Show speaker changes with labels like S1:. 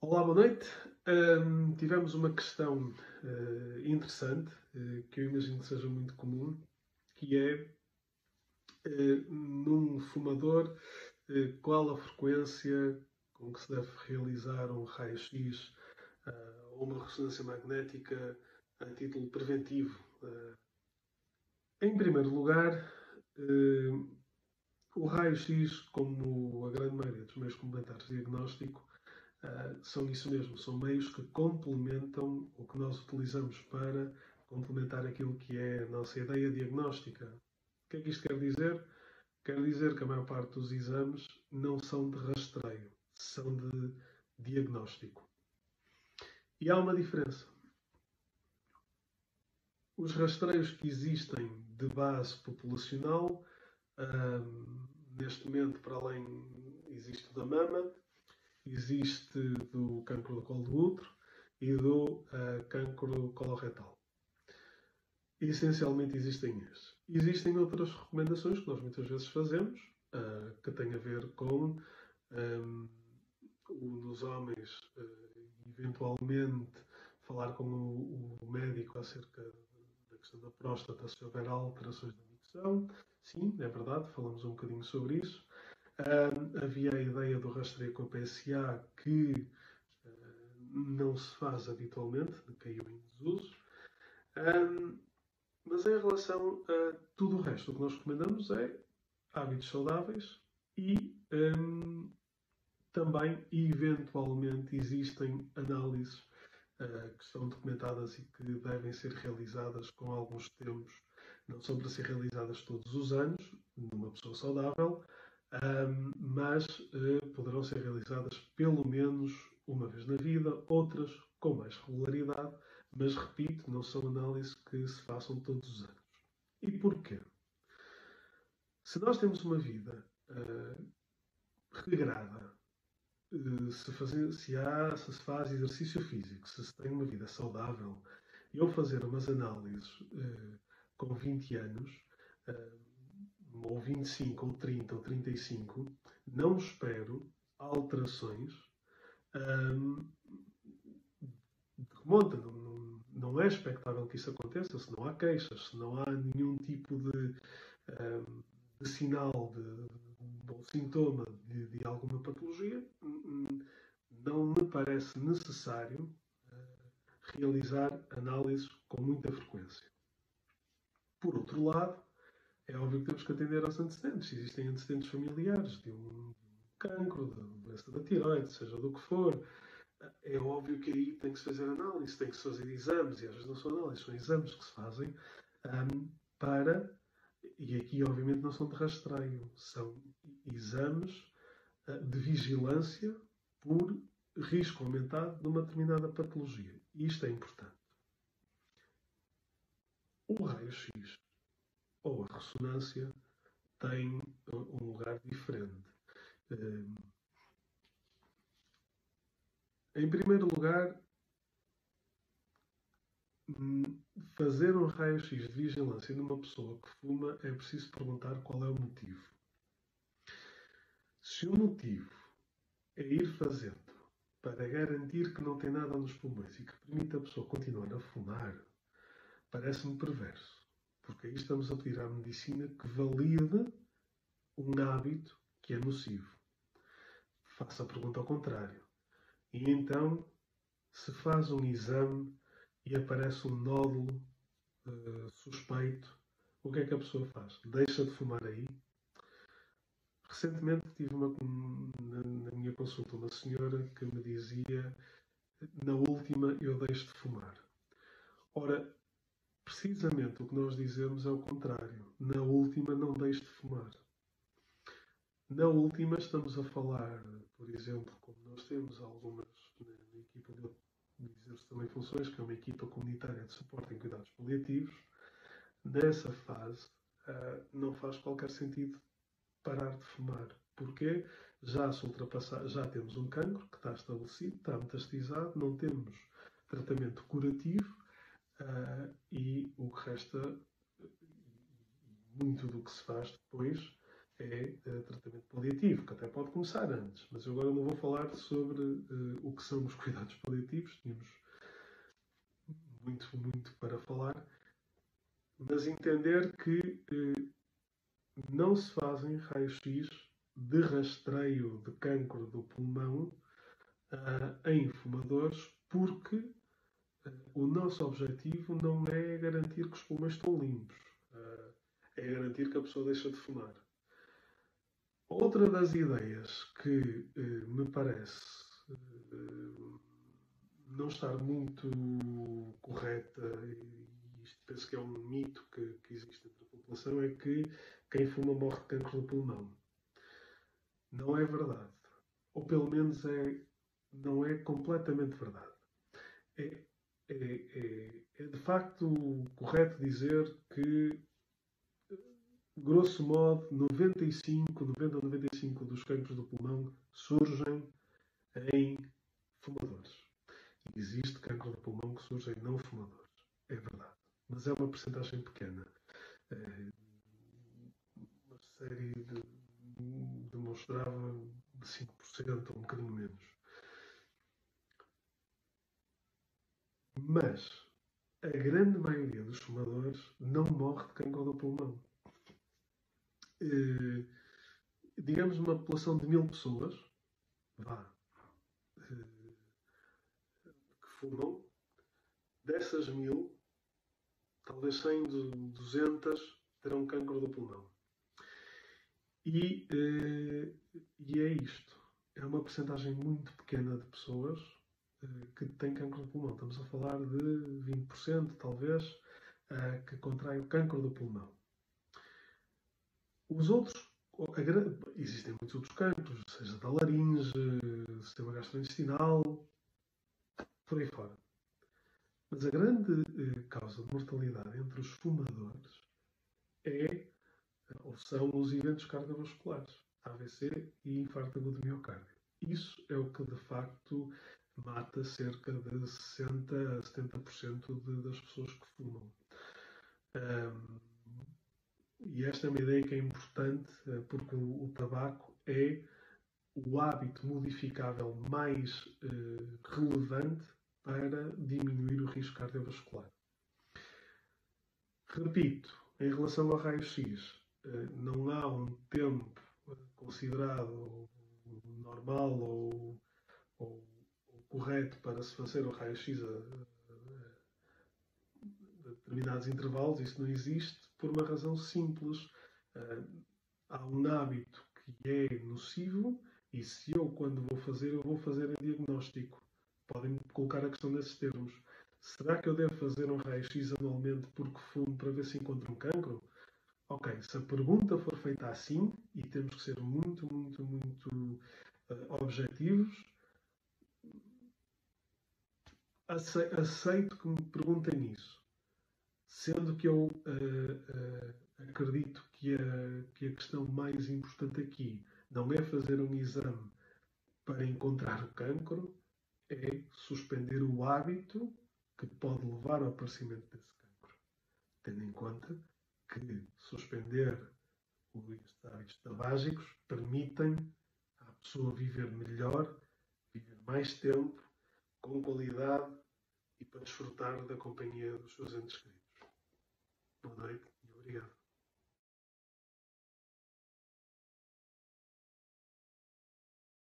S1: Olá, boa noite. Tivemos uma questão interessante, que eu imagino que seja muito comum, que é, num fumador, qual a frequência com que se deve realizar um raio-x ou uma ressonância magnética a título preventivo. Em primeiro lugar, o raio-x, como a grande maioria dos meios complementares de diagnóstico, são isso mesmo, são meios que complementam o que nós utilizamos para complementar aquilo que é a nossa ideia diagnóstica. O que é que isto quer dizer? Quer dizer que a maior parte dos exames não são de rastreio, são de diagnóstico. E há uma diferença. Os rastreios que existem de base populacional, neste momento, para além, existe o da mama, existe do cancro do colo do útero e do cancro coloretal. Essencialmente existem estes. Existem outras recomendações que nós muitas vezes fazemos, que têm a ver com nos homens, eventualmente, falar com o médico acerca da questão da próstata, se houver alterações da micção. Sim, é verdade, falamos um bocadinho sobre isso. Havia a ideia do rastreio com a PSA que não se faz habitualmente, caiu em desuso. Mas em relação a tudo o resto, o que nós recomendamos é hábitos saudáveis e também, eventualmente, existem análises que estão documentadas e que devem ser realizadas com alguns tempos. Não são para ser realizadas todos os anos, numa pessoa saudável, mas poderão ser realizadas pelo menos uma vez na vida, outras com mais regularidade, mas repito, não são análises que se façam todos os anos. E porquê? Se nós temos uma vida regrada, se se faz exercício físico, se se tem uma vida saudável, e eu fazer umas análises com 20 anos, ou 25, ou 30, ou 35, não espero alterações de remonta. Não é expectável que isso aconteça se não há queixas, se não há nenhum tipo de sinal ou sintoma de alguma patologia. Não me parece necessário realizar análises com muita frequência. Por outro lado, é óbvio que temos que atender aos antecedentes. Se existem antecedentes familiares de um cancro, de doença da tiroide, seja do que for, é óbvio que aí tem que se fazer análise, tem que se fazer exames, e às vezes não são análises, são exames que se fazem para, e aqui obviamente não são de rastreio, são exames de vigilância por risco aumentado de uma determinada patologia. E isto é importante. O raio-x ou a ressonância tem um lugar diferente. Em primeiro lugar, fazer um raio-x de vigilância numa pessoa que fuma é preciso perguntar qual é o motivo. Se o motivo é ir fazendo para garantir que não tem nada nos pulmões e que permite a pessoa continuar a fumar, parece-me perverso. Porque aí estamos a pedir à medicina que valide um hábito que é nocivo. Faça a pergunta ao contrário. E então, se faz um exame e aparece um nódulo suspeito, o que é que a pessoa faz? Deixa de fumar aí? Recentemente tive na minha consulta uma senhora que me dizia: na última eu deixo de fumar. Ora, precisamente o que nós dizemos é o contrário. Na última não deixe de fumar. Na última estamos a falar, por exemplo, como nós temos algumas na equipa de exerce também funções, que é uma equipa comunitária de suporte em cuidados paliativos. Nessa fase não faz qualquer sentido parar de fumar. Porquê? Já temos um cancro que está estabelecido, está metastizado, não temos tratamento curativo e o que resta, muito do que se faz depois, é tratamento paliativo, que até pode começar antes. Mas eu agora não vou falar sobre o que são os cuidados paliativos, tínhamos muito para falar, mas entender que não se fazem raios-x de rastreio de cancro do pulmão em fumadores, porque o nosso objetivo não é garantir que os pulmões estão limpos, é garantir que a pessoa deixa de fumar. Outra das ideias que me parece não estar muito correta, e isto penso que é um mito que existe entre a população, é que quem fuma morre de cancro do pulmão. Não é verdade. Ou pelo menos não é completamente verdade. É de facto correto dizer que, grosso modo, 90 a 95 dos cancros do pulmão surgem em fumadores. Existe cancro do pulmão que surge em não fumadores. É verdade. Mas é uma percentagem pequena. Uma série demonstrava de 5% ou um bocadinho menos. Mas a grande maioria dos fumadores não morre de cancro do pulmão. Digamos uma população de 1000 pessoas, que fumam, dessas 1000, talvez 100, 200 terão cancro do pulmão. E é isto. É uma percentagem muito pequena de pessoas que têm cancro do pulmão. Estamos a falar de 20%, talvez, que contraem o cancro do pulmão. Os outros, existem muitos outros cancros, seja da laringe, sistema gastrointestinal, por aí fora. Mas a grande causa de mortalidade entre os fumadores ou são os eventos cardiovasculares, AVC e infarto agudo de miocárdio. Isso é o que, de facto, mata cerca de 60 a 70% das pessoas que fumam. E esta é uma ideia que é importante, porque o tabaco é o hábito modificável mais relevante para diminuir o risco cardiovascular. Repito, em relação ao raio-x, não há um tempo considerado normal ou correto para se fazer o raio-x a determinados intervalos. Isso não existe por uma razão simples. Há um hábito que é nocivo e se eu, quando vou fazer, eu vou fazer em diagnóstico. Podem colocar a questão nesses termos. Será que eu devo fazer um raio-x anualmente porque fumo para ver se encontro um cancro? Ok, se a pergunta for feita assim, e temos que ser muito objetivos, aceito que me perguntem isso. Sendo que eu acredito que a questão mais importante aqui não é fazer um exame para encontrar o cancro, é suspender o hábito que pode levar ao aparecimento desse cancro. Tendo em conta que suspender os hábitos tabágicos permitem à pessoa viver melhor, viver mais tempo, com qualidade e para desfrutar da companhia dos seus entes queridos. Boa noite e obrigado.